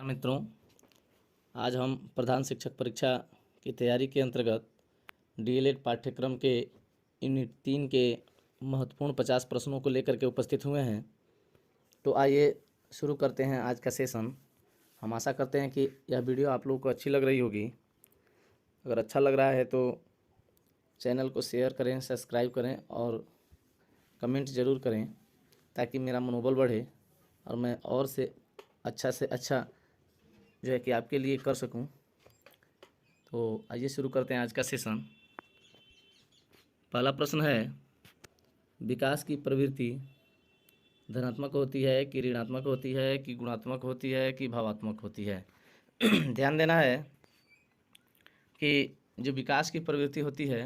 मित्रों, आज हम प्रधान शिक्षक परीक्षा की तैयारी के अंतर्गत डीएलएड पाठ्यक्रम के यूनिट 3 के महत्वपूर्ण 50 प्रश्नों को लेकर के उपस्थित हुए हैं। तो आइए शुरू करते हैं आज का सेशन। हम आशा करते हैं कि यह वीडियो आप लोगों को अच्छी लग रही होगी। अगर अच्छा लग रहा है तो चैनल को शेयर करें, सब्सक्राइब करें और कमेंट ज़रूर करें ताकि मेरा मनोबल बढ़े और मैं और से अच्छा जो है कि आपके लिए कर सकूं। तो आइए शुरू करते हैं आज का सेशन। पहला प्रश्न है, विकास की प्रवृत्ति धनात्मक होती है कि ऋणात्मक होती है कि गुणात्मक होती है कि भावात्मक होती है। ध्यान देना है कि जो विकास की प्रवृत्ति होती है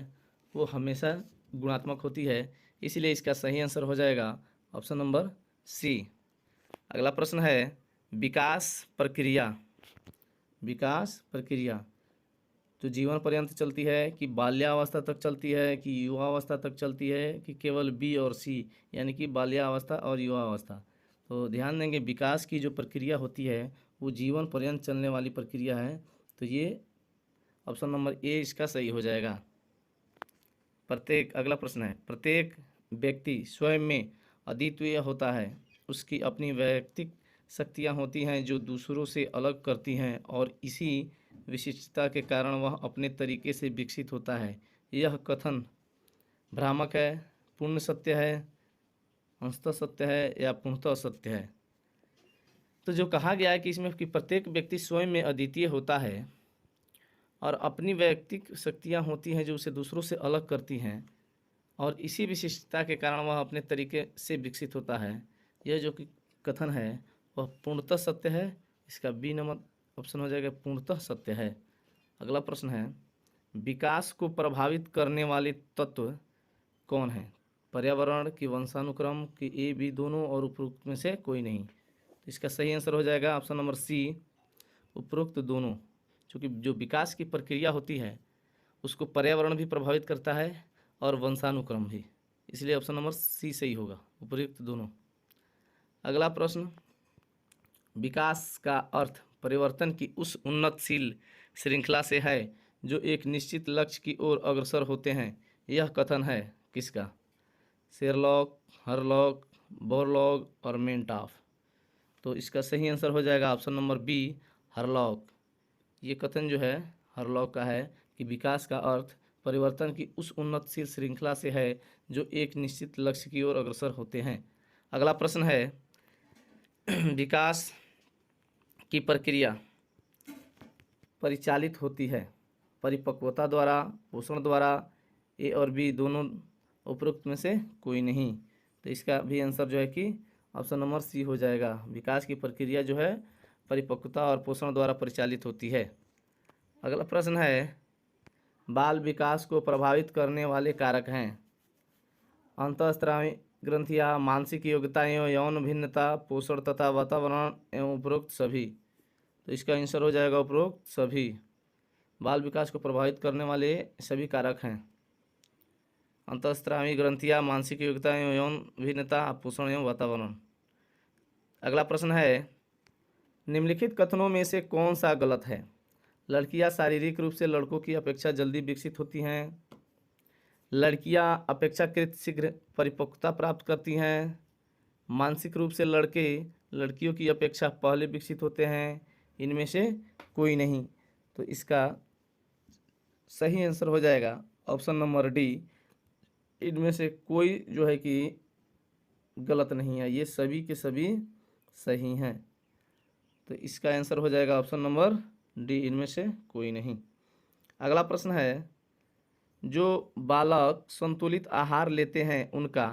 वो हमेशा गुणात्मक होती है, इसलिए इसका सही आंसर हो जाएगा ऑप्शन नंबर सी। अगला प्रश्न है, विकास प्रक्रिया तो जीवन पर्यंत चलती है कि बाल्यावस्था तक चलती है कि युवावस्था तक चलती है कि केवल बी और सी यानी कि बाल्यावस्था और युवावस्था। तो ध्यान देंगे, विकास की जो प्रक्रिया होती है वो जीवन पर्यंत चलने वाली प्रक्रिया है, तो ये ऑप्शन नंबर ए इसका सही हो जाएगा। अगला प्रश्न है, प्रत्येक व्यक्ति स्वयं में अद्वितीय होता है, उसकी अपनी वैयक्तिक शक्तियाँ होती हैं जो दूसरों से अलग करती हैं और इसी विशिष्टता के कारण वह अपने तरीके से विकसित होता है। यह कथन भ्रामक है, पूर्ण सत्य है, अंशतः सत्य है या पूर्णतः सत्य है। तो जो कहा गया है कि इसमें कि प्रत्येक व्यक्ति स्वयं में अद्वितीय होता है और अपनी वैयक्तिक शक्तियाँ होती हैं जो उसे दूसरों से अलग करती हैं और इसी विशिष्टता के कारण वह अपने तरीके से विकसित होता है, यह जो कि कथन है वह पूर्णतः सत्य है। इसका बी नंबर ऑप्शन हो जाएगा, पूर्णतः सत्य है। अगला प्रश्न है, विकास को प्रभावित करने वाले तत्व कौन है? पर्यावरण की वंशानुक्रम की ए बी दोनों और उपरोक्त में से कोई नहीं। तो इसका सही आंसर हो जाएगा ऑप्शन नंबर सी, उपरोक्त दोनों। क्योंकि जो विकास की प्रक्रिया होती है उसको पर्यावरण भी प्रभावित करता है और वंशानुक्रम भी, इसलिए ऑप्शन नंबर सी सही होगा, उपयुक्त दोनों। अगला प्रश्न, विकास का अर्थ परिवर्तन की उस उन्नतशील श्रृंखला से है जो एक निश्चित लक्ष्य की ओर अग्रसर होते हैं। यह कथन है किसका? शेरलॉक, हरलॉक, बोरलॉग और मेंटॉफ। तो इसका सही आंसर हो जाएगा ऑप्शन नंबर बी, हरलॉक। ये कथन जो है हरलॉक का है कि विकास का अर्थ परिवर्तन की उस उन्नतशील श्रृंखला से है जो एक निश्चित लक्ष्य की ओर अग्रसर होते हैं। अगला प्रश्न है, विकास की प्रक्रिया परिचालित होती है परिपक्वता द्वारा, पोषण द्वारा, ए और बी दोनों उपरोक्त में से कोई नहीं। तो इसका भी आंसर जो है कि ऑप्शन नंबर सी हो जाएगा। विकास की प्रक्रिया जो है परिपक्वता और पोषण द्वारा परिचालित होती है। अगला प्रश्न है, बाल विकास को प्रभावित करने वाले कारक हैं अंतःस्रावी ग्रंथियाँ, मानसिक योग्यता एवं यौन भिन्नता, पोषण तथा वातावरण एवं उपरोक्त सभी। तो इसका आंसर हो जाएगा उपरोक्त सभी। बाल विकास को प्रभावित करने वाले सभी कारक हैं अंतःस्रावी ग्रंथियाँ, मानसिक योग्यता एवं यौन भिन्नता, पोषण एवं वातावरण। अगला प्रश्न है, निम्नलिखित कथनों में से कौन सा गलत है? लड़कियां शारीरिक रूप से लड़कों की अपेक्षा जल्दी विकसित होती हैं, लड़कियां अपेक्षाकृत शीघ्र परिपक्वता प्राप्त करती हैं, मानसिक रूप से लड़के लड़कियों की अपेक्षा पहले विकसित होते हैं, इनमें से कोई नहीं। तो इसका सही आंसर हो जाएगा ऑप्शन नंबर डी, इनमें से कोई जो है कि गलत नहीं है, ये सभी के सभी सही हैं। तो इसका आंसर हो जाएगा ऑप्शन नंबर डी, इनमें से कोई नहीं। अगला प्रश्न है, जो बालक संतुलित आहार लेते हैं उनका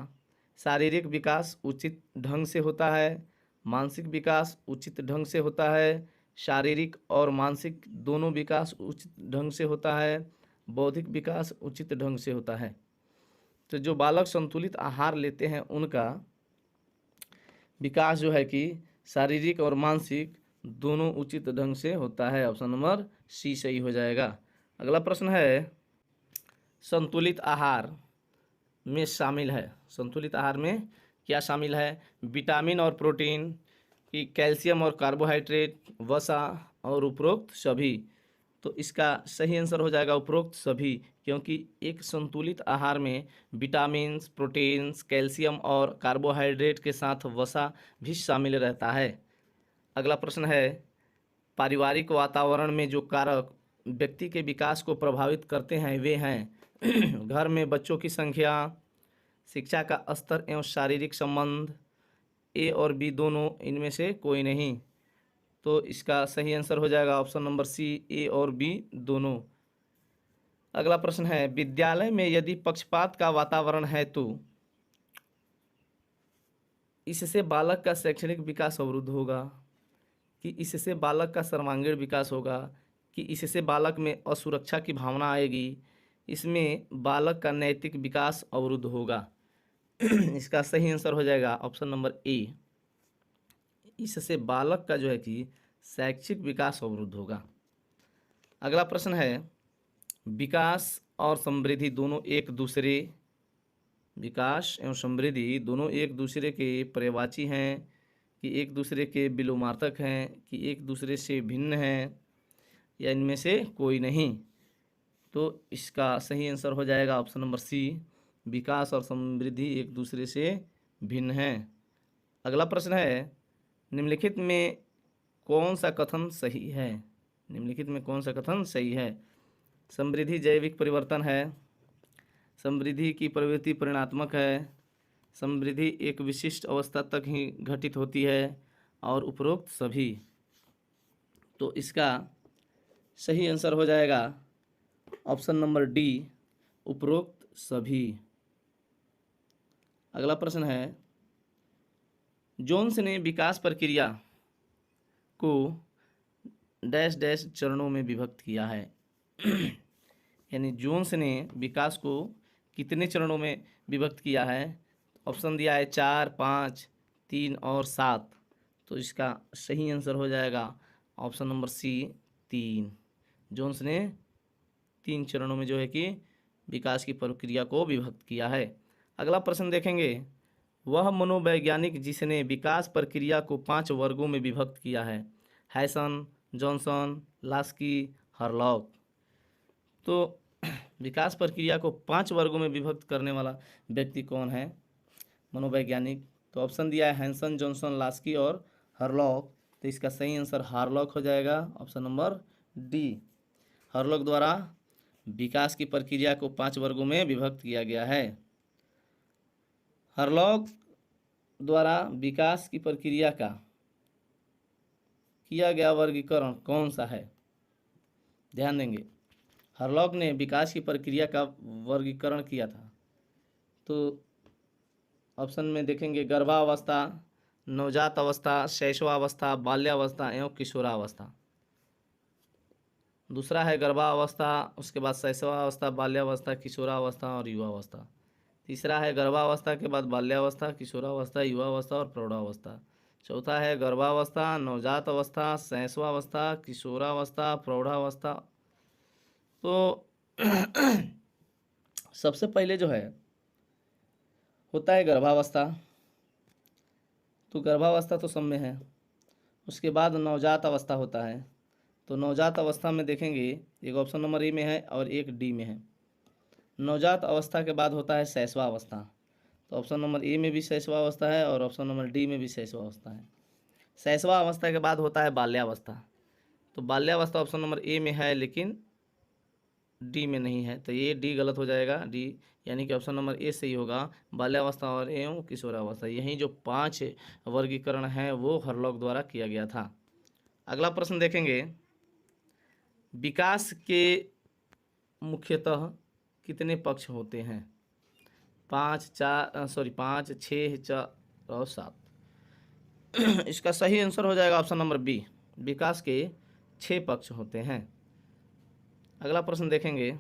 शारीरिक विकास उचित ढंग से होता है, मानसिक विकास उचित ढंग से होता है, शारीरिक और मानसिक दोनों विकास उचित ढंग से होता है, बौद्धिक विकास उचित ढंग से होता है। तो जो बालक संतुलित आहार लेते हैं उनका विकास जो है कि शारीरिक और मानसिक दोनों उचित ढंग से होता है, ऑप्शन नंबर सी सही हो जाएगा। अगला प्रश्न है, संतुलित आहार में शामिल है, संतुलित आहार में क्या शामिल है? विटामिन और प्रोटीन, कि कैल्शियम और कार्बोहाइड्रेट, वसा और उपरोक्त सभी। तो इसका सही आंसर हो जाएगा उपरोक्त सभी, क्योंकि एक संतुलित आहार में विटामिन्स, प्रोटीन्स, कैल्शियम और कार्बोहाइड्रेट के साथ वसा भी शामिल रहता है। अगला प्रश्न है, पारिवारिक वातावरण में जो कारक व्यक्ति के विकास को प्रभावित करते हैं वे हैं घर में बच्चों की संख्या, शिक्षा का स्तर एवं शारीरिक संबंध, ए और बी दोनों, इनमें से कोई नहीं। तो इसका सही आंसर हो जाएगा ऑप्शन नंबर सी, ए और बी दोनों। अगला प्रश्न है, विद्यालय में यदि पक्षपात का वातावरण है तो इससे बालक का शैक्षणिक विकास अवरुद्ध होगा, कि इससे बालक का सर्वांगीण विकास होगा, कि इससे बालक में असुरक्षा की भावना आएगी, इसमें बालक का नैतिक विकास अवरुद्ध होगा। इसका सही आंसर हो जाएगा ऑप्शन नंबर ए, इससे बालक का जो है कि शैक्षिक विकास अवरुद्ध होगा। अगला प्रश्न है, विकास और समृद्धि दोनों एक दूसरे विकास एवं समृद्धि दोनों एक दूसरे के पर्यायवाची हैं, कि एक दूसरे के विलोमार्थक हैं, कि एक दूसरे से भिन्न हैं, या इनमें से कोई नहीं। तो इसका सही आंसर हो जाएगा ऑप्शन नंबर सी, विकास और समृद्धि एक दूसरे से भिन्न हैं। अगला प्रश्न है, निम्नलिखित में कौन सा कथन सही है? निम्नलिखित में कौन सा कथन सही है? समृद्धि जैविक परिवर्तन है, समृद्धि की प्रवृत्ति परिणात्मक है, समृद्धि एक विशिष्ट अवस्था तक ही घटित होती है, और उपरोक्त सभी। तो इसका सही आंसर हो जाएगा ऑप्शन नंबर डी, उपरोक्त सभी। अगला प्रश्न है, जोन्स ने विकास प्रक्रिया को डैश डैश चरणों में विभक्त किया है। यानी जोन्स ने विकास को कितने चरणों में विभक्त किया है? ऑप्शन दिया है 4, 5, 3 और 7। तो इसका सही आंसर हो जाएगा ऑप्शन नंबर सी, 3। जोन्स ने 3 चरणों में जो है कि विकास की प्रक्रिया को विभक्त किया है। अगला प्रश्न देखेंगे, वह मनोवैज्ञानिक जिसने विकास प्रक्रिया को 5 वर्गों में विभक्त किया है? Hesson, Johnson, Laski, Hurlock. तो विकास प्रक्रिया को 5 वर्गों में विभक्त करने वाला व्यक्ति कौन है मनोवैज्ञानिक? तो ऑप्शन दिया है हैसन, जॉनसन, लास्की और हरलॉक। तो इसका सही आंसर हार्लॉक हो जाएगा ऑप्शन नंबर डी। हरलॉक द्वारा विकास की प्रक्रिया को 5 वर्गों में विभक्त किया गया है। हरलॉक द्वारा विकास की प्रक्रिया का किया गया वर्गीकरण कौन सा है? ध्यान देंगे, हरलॉक ने विकास की प्रक्रिया का वर्गीकरण किया था। तो ऑप्शन में देखेंगे गर्भावस्था, नवजात अवस्था, शैशवावस्था, बाल्यावस्था एवं किशोरावस्था। दूसरा है गर्भावस्था, उसके बाद शैशवावस्था, बाल्यावस्था, किशोरावस्था और युवावस्था। तीसरा है गर्भावस्था के बाद बाल्यावस्था, किशोरावस्था, युवावस्था और प्रौढ़ावस्था। चौथा है गर्भावस्था, नवजात अवस्था, शैशवावस्था, किशोरावस्था, प्रौढ़ावस्था। तो सबसे पहले जो है होता है गर्भावस्था। तो गर्भावस्था तो सब में है। उसके बाद नवजात अवस्था होता है। तो नवजात अवस्था में देखेंगे एक ऑप्शन नंबर ए में है और एक डी में है। नवजात अवस्था के बाद होता है शैशवावस्था। तो ऑप्शन नंबर ए में भी शैशवावस्था है और ऑप्शन नंबर डी में भी शैशवावस्था है। शैशवावस्था के बाद होता है बाल्यावस्था। तो बाल्यावस्था ऑप्शन नंबर ए में है लेकिन डी में नहीं है। तो ये डी गलत हो जाएगा, डी यानी कि ऑप्शन नंबर ए सही होगा। बाल्यावस्था और एवं किशोरावस्था, यही जो 5 वर्गीकरण हैं वो हरलॉक द्वारा किया गया था। अगला प्रश्न देखेंगे, विकास के मुख्यतः कितने पक्ष होते हैं? 5, 6, 4 और 7। इसका सही आंसर हो जाएगा ऑप्शन नंबर बी, विकास के 6 पक्ष होते हैं। अगला प्रश्न देखेंगे,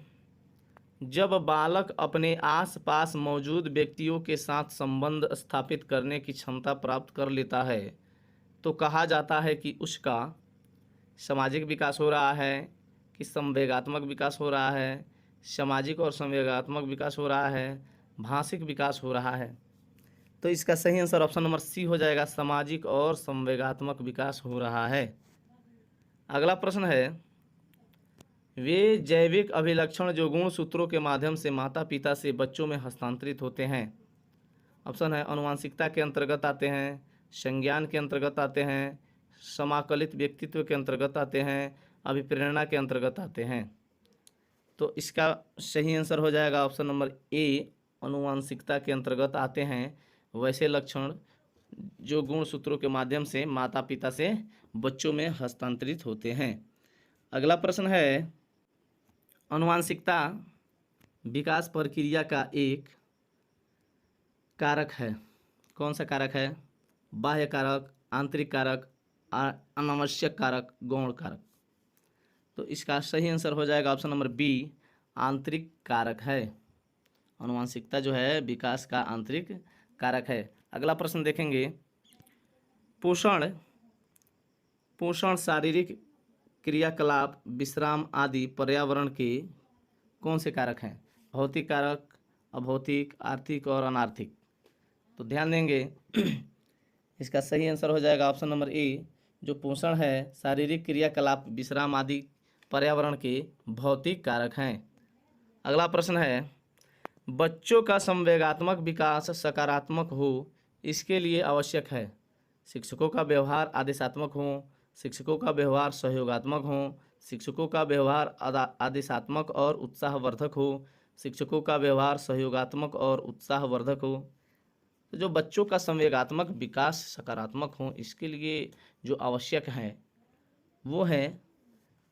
जब बालक अपने आसपास मौजूद व्यक्तियों के साथ संबंध स्थापित करने की क्षमता प्राप्त कर लेता है तो कहा जाता है कि उसका सामाजिक विकास हो रहा है, कि संवेगात्मक विकास हो रहा है, सामाजिक और संवेगात्मक विकास हो रहा है, भाषिक विकास हो रहा है। तो इसका सही आंसर ऑप्शन नंबर सी हो जाएगा, सामाजिक और संवेगात्मक विकास हो रहा है। अगला प्रश्न है, वे जैविक अभिलक्षण जो गुणसूत्रों के माध्यम से माता पिता से बच्चों में हस्तांतरित होते हैं। ऑप्शन है आनुवांशिकता के अंतर्गत आते हैं, संज्ञान के अंतर्गत आते हैं, समाकलित व्यक्तित्व के अंतर्गत आते हैं, अभिप्रेरणा के अंतर्गत आते हैं। तो इसका सही आंसर हो जाएगा ऑप्शन नंबर ए, आनुवांशिकता के अंतर्गत आते हैं वैसे लक्षण जो गुणसूत्रों के माध्यम से माता पिता से बच्चों में हस्तांतरित होते हैं। अगला प्रश्न है, आनुवांशिकता विकास प्रक्रिया का एक कारक है। कौन सा कारक है? बाह्य कारक, आंतरिक कारक, अनावश्यक कारक, गौण कारक। तो इसका सही आंसर हो जाएगा ऑप्शन नंबर बी, आंतरिक कारक है। आनुवांशिकता जो है विकास का आंतरिक कारक है। अगला प्रश्न देखेंगे, पोषण शारीरिक क्रियाकलाप, विश्राम आदि पर्यावरण के कौन से कारक हैं? भौतिक कारक, अभौतिक, आर्थिक और अनार्थिक। तो ध्यान देंगे इसका सही आंसर हो जाएगा ऑप्शन नंबर ए, जो पोषण है शारीरिक क्रियाकलाप, विश्राम आदि पर्यावरण के भौतिक कारक हैं। अगला प्रश्न है, बच्चों का संवेगात्मक विकास सकारात्मक हो इसके लिए आवश्यक है। शिक्षकों का व्यवहार आदेशात्मक हो, शिक्षकों का व्यवहार सहयोगात्मक हो, शिक्षकों का व्यवहार आदेशात्मक और उत्साहवर्धक हो, शिक्षकों का व्यवहार सहयोगात्मक और उत्साहवर्धक हो। तो जो बच्चों का संवेगात्मक विकास सकारात्मक हो इसके लिए जो आवश्यक है वो है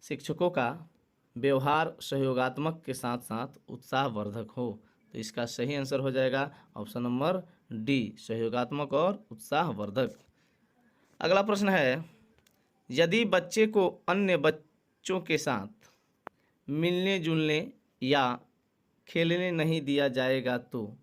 शिक्षकों का व्यवहार सहयोगात्मक के साथ साथ उत्साहवर्धक हो। तो इसका सही आंसर हो जाएगा ऑप्शन नंबर डी, सहयोगात्मक और उत्साहवर्धक। अगला प्रश्न है, यदि बच्चे को अन्य बच्चों के साथ मिलने जुलने या खेलने नहीं दिया जाएगा तो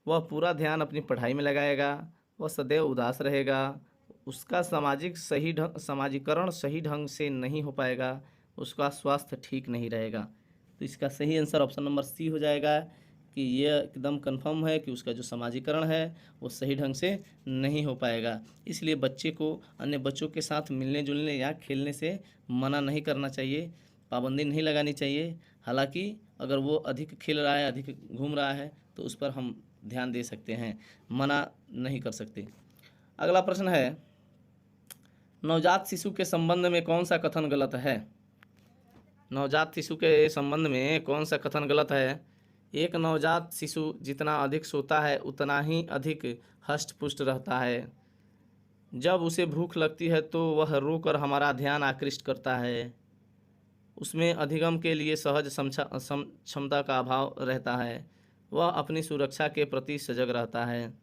वह पूरा ध्यान अपनी पढ़ाई में लगाएगा, वह सदैव उदास रहेगा, उसका समाजीकरण सही ढंग से नहीं हो पाएगा, उसका स्वास्थ्य ठीक नहीं रहेगा। तो इसका सही आंसर ऑप्शन नंबर सी हो जाएगा कि यह एकदम कंफर्म है कि उसका जो समाजीकरण है वो सही ढंग से नहीं हो पाएगा। इसलिए बच्चे को अन्य बच्चों के साथ मिलने जुलने या खेलने से मना नहीं करना चाहिए, पाबंदी नहीं लगानी चाहिए। हालांकि अगर वो अधिक खेल रहा है, अधिक घूम रहा है तो उस पर हम ध्यान दे सकते हैं, मना नहीं कर सकते। अगला प्रश्न है, नवजात शिशु के संबंध में कौन सा कथन गलत है? नवजात शिशु के संबंध में कौन सा कथन गलत है? एक नवजात शिशु जितना अधिक सोता है उतना ही अधिक हष्ट पुष्ट रहता है। जब उसे भूख लगती है तो वह रोकर हमारा ध्यान आकृष्ट करता है। उसमें अधिगम के लिए सहज क्षमता का अभाव रहता है। वह अपनी सुरक्षा के प्रति सजग रहता है।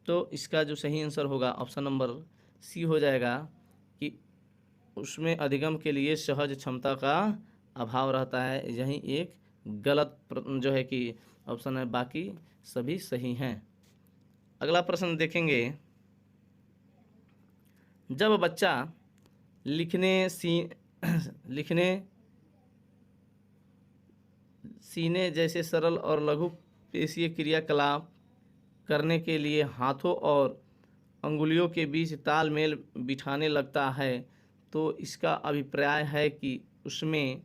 तो इसका जो सही आंसर होगा ऑप्शन नंबर सी हो जाएगा कि उसमें अधिगम के लिए सहज क्षमता का अभाव रहता है। यही एक गलत जो है कि ऑप्शन है, बाकी सभी सही हैं। अगला प्रश्न देखेंगे, जब बच्चा लिखने सीने जैसे सरल और लघु पेशीय क्रियाकलाप करने के लिए हाथों और अंगुलियों के बीच तालमेल बिठाने लगता है तो इसका अभिप्राय है कि उसमें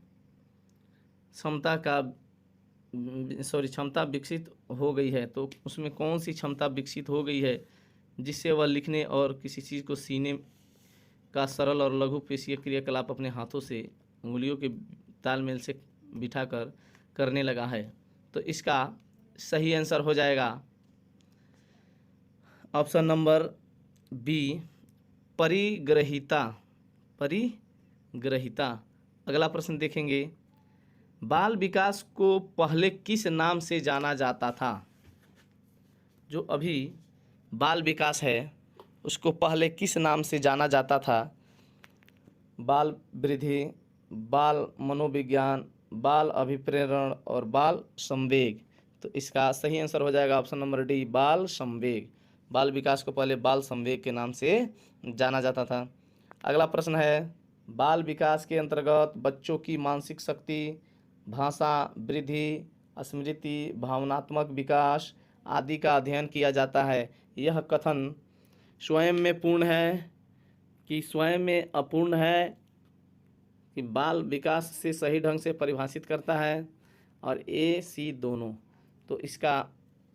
क्षमता विकसित हो गई है। तो उसमें कौन सी क्षमता विकसित हो गई है जिससे वह लिखने और किसी चीज़ को सीने का सरल और लघु पेशीय क्रियाकलाप अपने हाथों से उंगलियों के तालमेल से बिठाकर करने लगा है। तो इसका सही आंसर हो जाएगा ऑप्शन नंबर बी, परिग्रहिता। अगला प्रश्न देखेंगे, बाल विकास को पहले किस नाम से जाना जाता था? जो अभी बाल विकास है उसको पहले किस नाम से जाना जाता था? बाल वृद्धि, बाल मनोविज्ञान, बाल अभिप्रेरण और बाल संवेग। तो इसका सही आंसर हो जाएगा ऑप्शन नंबर डी, बाल संवेग। बाल विकास को पहले बाल संवेग के नाम से जाना जाता था। अगला प्रश्न है, बाल विकास के अंतर्गत बच्चों की मानसिक शक्ति, भाषा वृद्धि, स्मृति, भावनात्मक विकास, आदि का अध्ययन किया जाता है। यह कथन स्वयं में पूर्ण है कि स्वयं में अपूर्ण है, कि बाल विकास से सही ढंग से परिभाषित करता है, और ए सी दोनों। तो इसका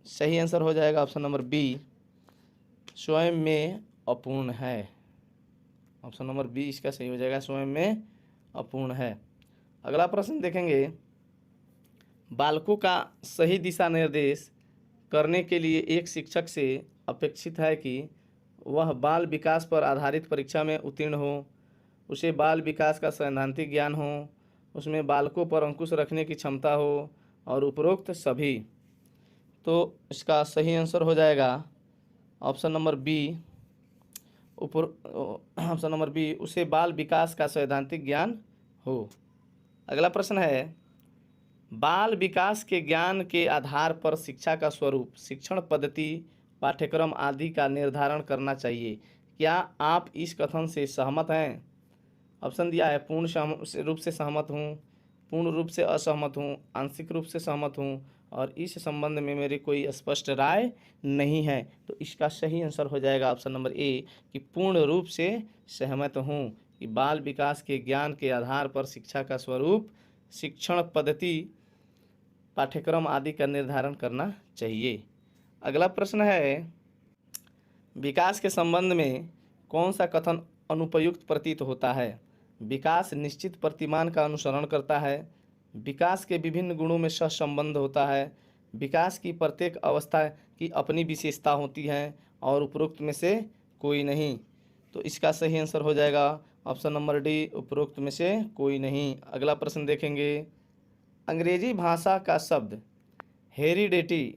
सही आंसर हो जाएगा ऑप्शन नंबर बी, स्वयं में अपूर्ण है। ऑप्शन नंबर बी इसका सही हो जाएगा, स्वयं में अपूर्ण है। अगला प्रश्न देखेंगे, बालकों का सही दिशा निर्देश करने के लिए एक शिक्षक से अपेक्षित है कि वह बाल विकास पर आधारित परीक्षा में उत्तीर्ण हो, उसे बाल विकास का सैद्धांतिक ज्ञान हो, उसमें बालकों पर अंकुश रखने की क्षमता हो, और उपरोक्त सभी। तो इसका सही आंसर हो जाएगा option number B, option number B, उसे बाल विकास का सैद्धांतिक ज्ञान हो। अगला प्रश्न है, बाल विकास के ज्ञान के आधार पर शिक्षा का स्वरूप, शिक्षण पद्धति, पाठ्यक्रम आदि का निर्धारण करना चाहिए। क्या आप इस कथन से सहमत हैं? ऑप्शन दिया है, पूर्ण रूप से सहमत हूँ, पूर्ण रूप से असहमत हूँ, आंशिक रूप से सहमत हूँ, और इस संबंध में मेरी कोई स्पष्ट राय नहीं है। तो इसका सही आंसर हो जाएगा ऑप्शन नंबर ए, कि पूर्ण रूप से सहमत हूँ कि बाल विकास के ज्ञान के आधार पर शिक्षा का स्वरूप, शिक्षण पद्धति, पाठ्यक्रम आदि का निर्धारण करना चाहिए। अगला प्रश्न है, विकास के संबंध में कौन सा कथन अनुपयुक्त प्रतीत होता है? विकास निश्चित प्रतिमान का अनुसरण करता है, विकास के विभिन्न गुणों में सहसंबंध होता है, विकास की प्रत्येक अवस्था की अपनी विशेषता होती है, और उपरोक्त में से कोई नहीं। तो इसका सही आंसर हो जाएगा ऑप्शन नंबर डी, उपरोक्त में से कोई नहीं। अगला प्रश्न देखेंगे, अंग्रेजी भाषा का शब्द हेरिडेटी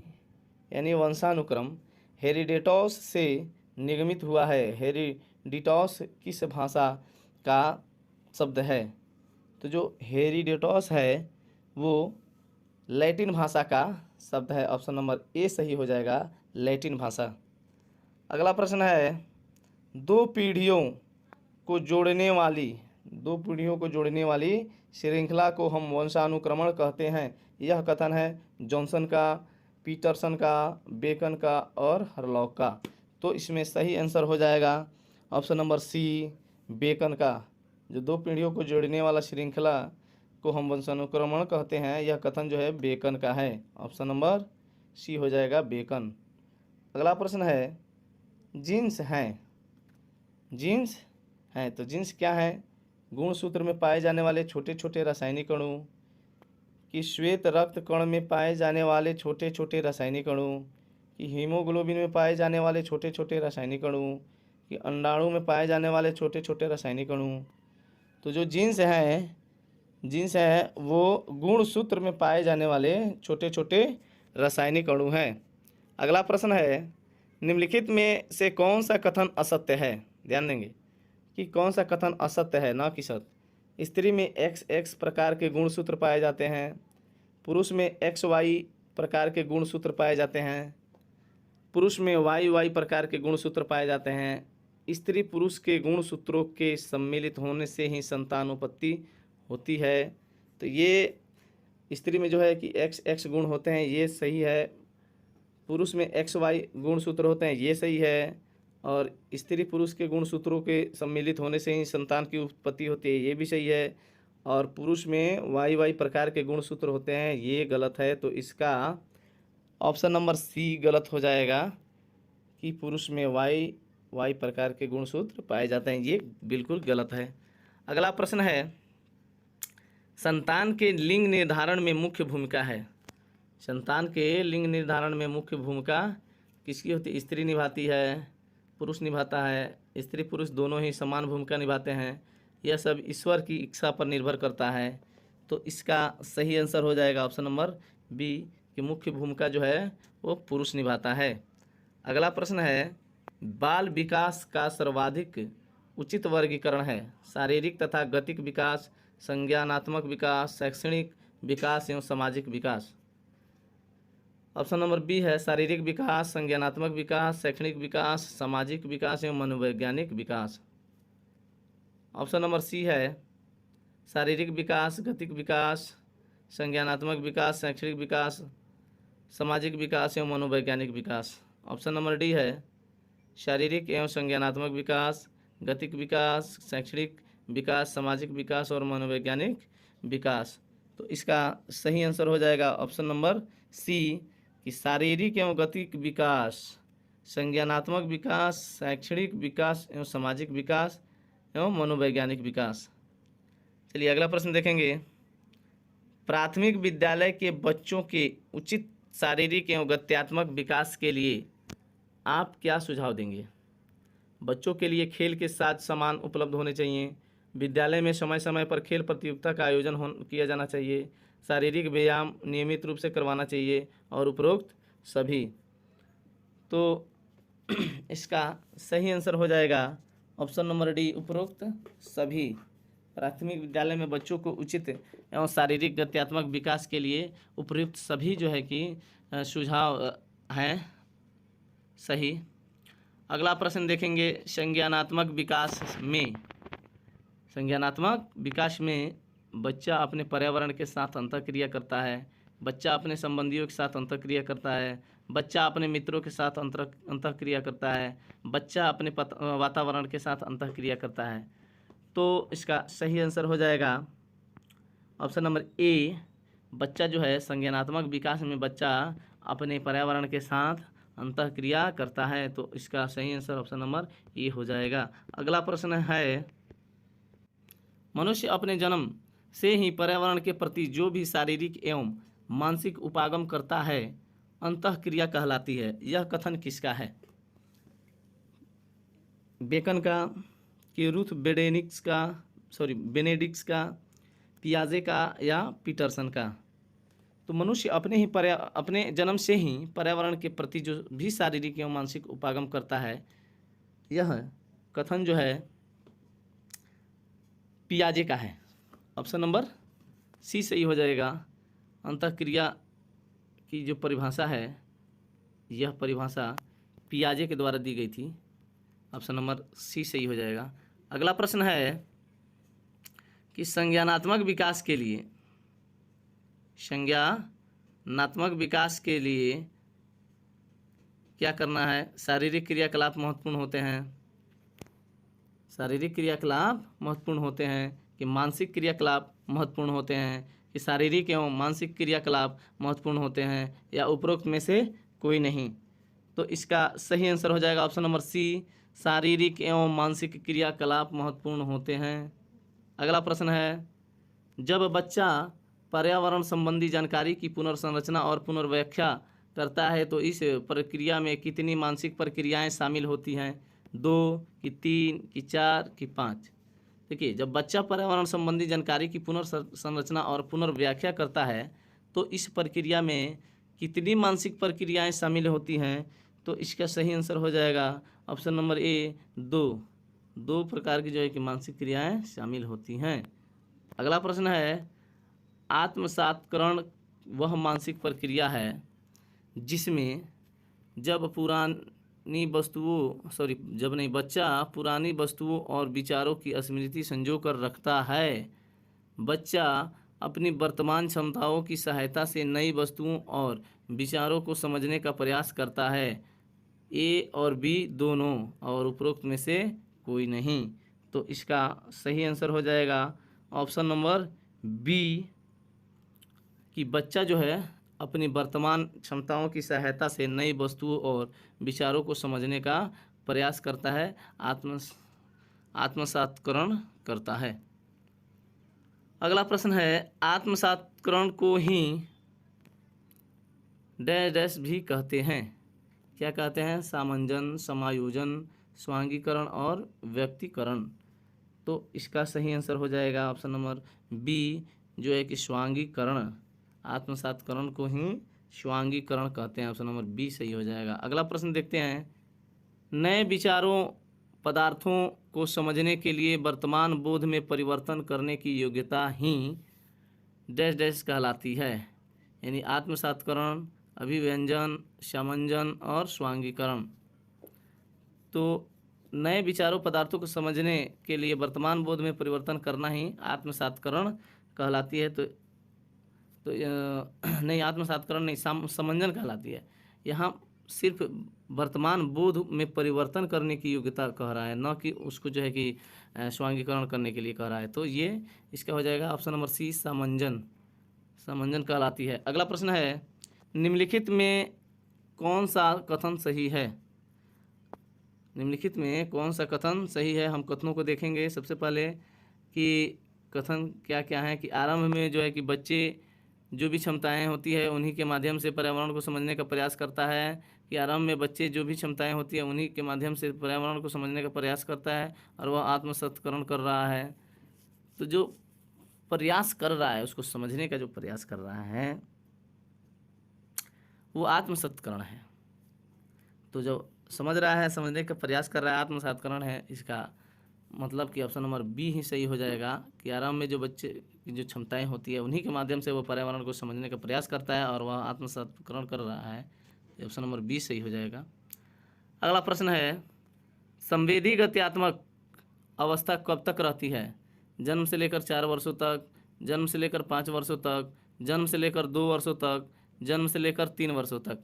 यानी वंशानुक्रम हेरिडेटॉस से निर्मित हुआ है। हेरिडिटॉस किस भाषा का शब्द है? तो जो हेरिडेटॉस है वो लैटिन भाषा का शब्द है। ऑप्शन नंबर ए सही हो जाएगा, लैटिन भाषा। अगला प्रश्न है, दो पीढ़ियों को जोड़ने वाली श्रृंखला को हम वंशानुक्रमण कहते हैं। यह कथन है जॉनसन का, पीटरसन का, बेकन का और हरलॉक का। तो इसमें सही आंसर हो जाएगा ऑप्शन नंबर सी, बेकन का। जो दो पीढ़ियों को जोड़ने वाला श्रृंखला को हम वंशानुक्रमण कहते हैं, यह कथन जो है बेकन का है। ऑप्शन नंबर सी हो जाएगा, बेकन। अगला प्रश्न है, जीन्स हैं तो जीन्स क्या है? गुणसूत्र में पाए जाने वाले छोटे छोटे रासायनिक अणु, कि श्वेत रक्त कण में पाए जाने वाले छोटे छोटे रासायनिक अणु, कि हीमोग्लोबिन में पाए जाने वाले छोटे छोटे रासायनिक अणु, कि अंडाणु में पाए जाने वाले छोटे छोटे रासायनिक अणु। तो जो जीन्स है वो गुणसूत्र में पाए जाने वाले छोटे छोटे रासायनिक अणु हैं। अगला प्रश्न है, निम्नलिखित में से कौन सा कथन असत्य है? ध्यान देंगे कि कौन सा कथन असत्य है, ना कि सत्य। स्त्री में XX प्रकार के गुणसूत्र पाए जाते हैं, पुरुष में XY प्रकार के गुणसूत्र पाए जाते हैं, पुरुष में YY प्रकार के गुणसूत्र पाए जाते हैं। स्त्री पुरुष के गुणसूत्रों के सम्मिलित होने से ही संतानोत्पत्ति होती है। तो ये स्त्री में जो है कि XX गुण होते हैं, ये सही है। पुरुष में XY गुणसूत्र होते हैं, ये सही है। और स्त्री पुरुष के गुणसूत्रों के सम्मिलित होने से ही संतान की उत्पत्ति होती है, ये भी सही है। और पुरुष में YY प्रकार के गुणसूत्र होते हैं, ये गलत है। तो इसका ऑप्शन नंबर सी गलत हो जाएगा, कि पुरुष में YY प्रकार के गुणसूत्र पाए जाते हैं, ये बिल्कुल गलत है। अगला प्रश्न है, संतान के लिंग निर्धारण में मुख्य भूमिका है। संतान के लिंग निर्धारण में मुख्य भूमिका किसकी होती है? स्त्री निभाती है, पुरुष निभाता है। स्त्री पुरुष दोनों ही समान भूमिका निभाते हैं। यह सब ईश्वर की इच्छा पर निर्भर करता है। तो इसका सही आंसर हो जाएगा ऑप्शन नंबर बी, कि मुख्य भूमिका जो है वो पुरुष निभाता है। अगला प्रश्न है, बाल विकास का सर्वाधिक उचित वर्गीकरण है। शारीरिक तथा गतिक विकास, संज्ञानात्मक विकास, शैक्षणिक विकास एवं सामाजिक विकास। ऑप्शन नंबर बी है, शारीरिक विकास, संज्ञानात्मक विकास, शैक्षणिक विकास, सामाजिक विकास एवं मनोवैज्ञानिक विकास। ऑप्शन नंबर सी है, शारीरिक विकास, गतिक विकास, संज्ञानात्मक विकास, शैक्षणिक विकास, सामाजिक विकास एवं मनोवैज्ञानिक विकास। ऑप्शन नंबर डी है शारीरिक एवं संज्ञानात्मक विकास, गतिक विकास, शैक्षणिक विकास, सामाजिक विकास और मनोवैज्ञानिक विकास। तो इसका सही आंसर हो जाएगा ऑप्शन नंबर सी कि शारीरिक एवं गतिक विकास, संज्ञानात्मक विकास, शैक्षणिक विकास एवं सामाजिक विकास एवं मनोवैज्ञानिक विकास। चलिए अगला प्रश्न देखेंगे। प्राथमिक विद्यालय के बच्चों के उचित शारीरिक एवं गत्यात्मक विकास के लिए आप क्या सुझाव देंगे? बच्चों के लिए खेल के साथ सामान उपलब्ध होने चाहिए, विद्यालय में समय समय पर खेल प्रतियोगिता का आयोजन किया जाना चाहिए, शारीरिक व्यायाम नियमित रूप से करवाना चाहिए और उपरोक्त सभी। तो इसका सही आंसर हो जाएगा ऑप्शन नंबर डी उपरोक्त सभी। प्राथमिक विद्यालय में बच्चों को उचित एवं शारीरिक गत्यात्मक विकास के लिए उपयुक्त सभी जो है कि सुझाव हैं सही। अगला प्रश्न देखेंगे। संज्ञानात्मक विकास में बच्चा अपने पर्यावरण के साथ अंतःक्रिया करता है, बच्चा अपने संबंधियों के साथ अंतःक्रिया करता है, बच्चा अपने मित्रों के साथ अंतःक्रिया करता है, बच्चा अपने वातावरण के साथ अंतःक्रिया करता है। तो इसका सही आंसर हो जाएगा ऑप्शन नंबर ए। बच्चा जो है संज्ञानात्मक विकास में बच्चा अपने पर्यावरण के साथ अंतःक्रिया करता है। तो इसका सही आंसर ऑप्शन नंबर ए हो जाएगा। अगला प्रश्न है। मनुष्य अपने जन्म से ही पर्यावरण के प्रति जो भी शारीरिक एवं मानसिक उपागम करता है अंतःक्रिया कहलाती है। यह कथन किसका है? बेकन का, कि रूथ बेनेडिक्स का, पियाजे का या पीटरसन का? तो मनुष्य अपने जन्म से ही पर्यावरण के प्रति जो भी शारीरिक एवं मानसिक उपागम करता है, यह कथन जो है पियाजे का है। ऑप्शन नंबर सी सही हो जाएगा। अंतःक्रिया की जो परिभाषा है, यह परिभाषा पियाजे के द्वारा दी गई थी। ऑप्शन नंबर सी सही हो जाएगा। अगला प्रश्न है कि संज्ञानात्मक विकास के लिए क्या करना है? शारीरिक क्रियाकलाप महत्वपूर्ण होते हैं कि मानसिक क्रियाकलाप महत्वपूर्ण होते हैं, कि शारीरिक एवं मानसिक क्रियाकलाप महत्वपूर्ण होते हैं, या उपरोक्त में से कोई नहीं? तो इसका सही आंसर हो जाएगा ऑप्शन नंबर सी, शारीरिक एवं मानसिक क्रियाकलाप महत्वपूर्ण होते हैं। अगला प्रश्न है। जब बच्चा पर्यावरण संबंधी जानकारी की पुनर्संरचना और पुनर्व्याख्या करता है तो इस प्रक्रिया में कितनी मानसिक प्रक्रियाएं शामिल होती हैं? 2 कि 3 कि 4 कि 5? देखिए, जब बच्चा पर्यावरण संबंधी जानकारी की पुनर्संरचना और पुनर्व्याख्या करता है तो इस प्रक्रिया में कितनी मानसिक प्रक्रियाएं शामिल होती हैं? तो इसका सही आंसर हो जाएगा ऑप्शन नंबर ए 2 प्रकार की जो है कि मानसिक क्रियाएं शामिल होती हैं। अगला प्रश्न है। आत्मसात्करण वह मानसिक प्रक्रिया है जिसमें बच्चा पुरानी वस्तुओं और विचारों की स्मृति संजो कर रखता है। बच्चा अपनी वर्तमान क्षमताओं की सहायता से नई वस्तुओं और विचारों को समझने का प्रयास करता है। ए और बी दोनों और उपरोक्त में से कोई नहीं। तो इसका सही आंसर हो जाएगा ऑप्शन नंबर बी कि बच्चा जो है अपनी वर्तमान क्षमताओं की सहायता से नई वस्तुओं और विचारों को समझने का प्रयास करता है, आत्मसात्करण करता है। अगला प्रश्न है। आत्मसात्करण को ही डैश भी कहते हैं। क्या कहते हैं? सामंजन, समायोजन, स्वांगीकरण और व्यक्तिकरण। तो इसका सही आंसर हो जाएगा ऑप्शन नंबर बी जो है कि स्वांगीकरण। आत्मसात्करण को ही स्वांगीकरण कहते हैं। ऑप्शन नंबर बी सही हो जाएगा। अगला प्रश्न देखते हैं। नए विचारों पदार्थों को समझने के लिए वर्तमान बोध में परिवर्तन करने की योग्यता ही डैश कहलाती है। यानी आत्मसात्करण, अभिव्यंजन, सामंजन और स्वांगीकरण। तो नए विचारों पदार्थों को समझने के लिए वर्तमान बोध में परिवर्तन करना ही आत्मसात्करण कहलाती है। तो नहीं, आत्मसात्करण नहीं, समंजन कहलाती है। यहाँ सिर्फ वर्तमान बोध में परिवर्तन करने की योग्यता कह रहा है, न कि उसको जो है कि स्वांगीकरण करने के लिए कह रहा है। तो ये इसका हो जाएगा ऑप्शन नंबर सी, समंजन। समंजन कहलाती है। अगला प्रश्न है, निम्नलिखित में कौन सा कथन सही है? निम्नलिखित में कौन सा कथन सही है? हम कथनों को देखेंगे सबसे पहले कि कथन क्या क्या है। कि आरंभ में जो है कि बच्चे जो भी क्षमताएं होती है उन्हीं के माध्यम से पर्यावरण को समझने का प्रयास करता है। कि आरंभ में बच्चे जो भी क्षमताएं होती है उन्हीं के माध्यम से पर्यावरण को समझने का प्रयास करता है और वह आत्मसत्करण कर रहा है। तो जो प्रयास कर रहा है, उसको समझने का जो प्रयास कर रहा है वो आत्मसत्करण है। तो जो समझ रहा है, समझने का प्रयास कर रहा है, आत्मसात्करण है। इसका मतलब कि ऑप्शन नंबर बी ही सही हो जाएगा कि आरंभ में जो बच्चे की जो क्षमताएं होती है उन्हीं के माध्यम से वो पर्यावरण को समझने का प्रयास करता है और वह आत्मसात्करण कर रहा है। ऑप्शन नंबर बी सही हो जाएगा। अगला प्रश्न है, संवेदी गत्यात्मक अवस्था कब तक रहती है? जन्म से लेकर 4 वर्षों तक, जन्म से लेकर 5 वर्षों तक, जन्म से लेकर 2 वर्षों तक, जन्म से लेकर 3 वर्षों तक।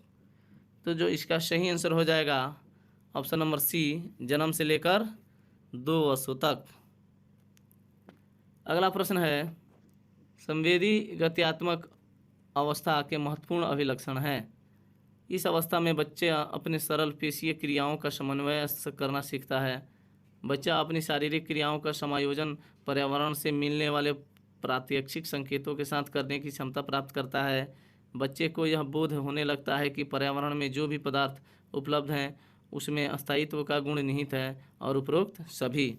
तो जो इसका सही आंसर हो जाएगा ऑप्शन नंबर सी, जन्म से लेकर 2 वर्षों तक। अगला प्रश्न है, संवेदी गत्यात्मक अवस्था के महत्वपूर्ण अभिलक्षण हैं। इस अवस्था में बच्चा अपने सरल पेशीय क्रियाओं का समन्वय करना सीखता है। बच्चा अपनी शारीरिक क्रियाओं का समायोजन पर्यावरण से मिलने वाले प्रात्यक्षिक संकेतों के साथ करने की क्षमता प्राप्त करता है। बच्चे को यह बोध होने लगता है कि पर्यावरण में जो भी पदार्थ उपलब्ध हैं उसमें अस्थायित्व का गुण निहित है और उपरोक्त सभी।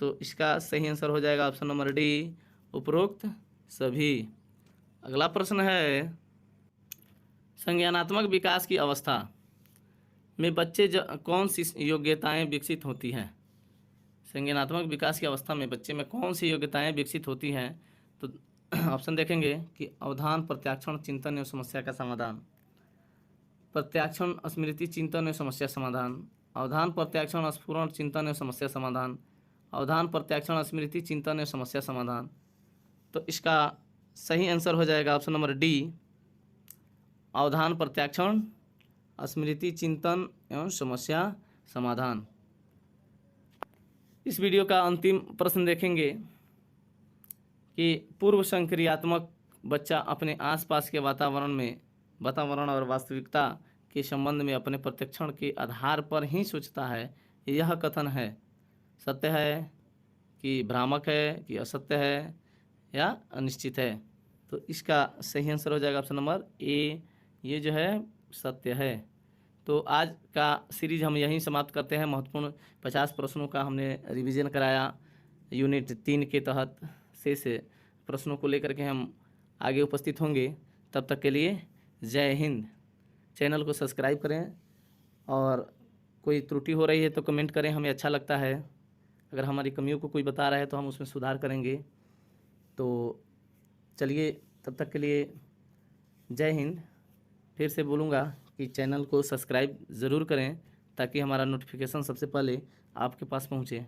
तो इसका सही आंसर हो जाएगा ऑप्शन नंबर डी, उपरोक्त सभी। अगला प्रश्न है, संज्ञानात्मक विकास की अवस्था में बच्चे कौन सी योग्यताएं विकसित होती हैं? संज्ञानात्मक विकास की अवस्था में बच्चे में कौन सी योग्यताएं विकसित होती हैं? तो ऑप्शन देखेंगे कि अवधान, प्रत्याक्षण, चिंतन एवं समस्या का समाधान। प्रत्याक्षण, स्मृति, चिंतन एवं समस्या समाधान। अवधान, प्रत्याक्षण, स्फुरण, चिंतन एवं समस्या समाधान। अवधान, प्रत्याक्षण, स्मृति, चिंतन एवं समस्या समाधान। तो इसका सही आंसर हो जाएगा ऑप्शन नंबर डी, अवधान, प्रत्याक्षण, स्मृति, चिंतन एवं समस्या समाधान। इस वीडियो का अंतिम प्रश्न देखेंगे कि पूर्व संक्रियात्मक बच्चा अपने आसपास के वातावरण और वास्तविकता के संबंध में अपने प्रत्याक्षण के आधार पर ही सोचता है। यह कथन है सत्य है कि भ्रामक है कि असत्य है या अनिश्चित है? तो इसका सही आंसर हो जाएगा ऑप्शन नंबर ए, ये जो है सत्य है। तो आज का सीरीज हम यहीं समाप्त करते हैं। महत्वपूर्ण 50 प्रश्नों का हमने रिवीजन कराया यूनिट 3 के तहत। शेष प्रश्नों को लेकर के हम आगे उपस्थित होंगे। तब तक के लिए जय हिंद। चैनल को सब्सक्राइब करें और कोई त्रुटि हो रही है तो कमेंट करें, हमें अच्छा लगता है। अगर हमारी कमियों को कोई बता रहा है तो हम उसमें सुधार करेंगे। तो चलिए, तब तक के लिए जय हिंद। फिर से बोलूँगा कि चैनल को सब्सक्राइब ज़रूर करें ताकि हमारा नोटिफिकेशन सबसे पहले आपके पास पहुँचे।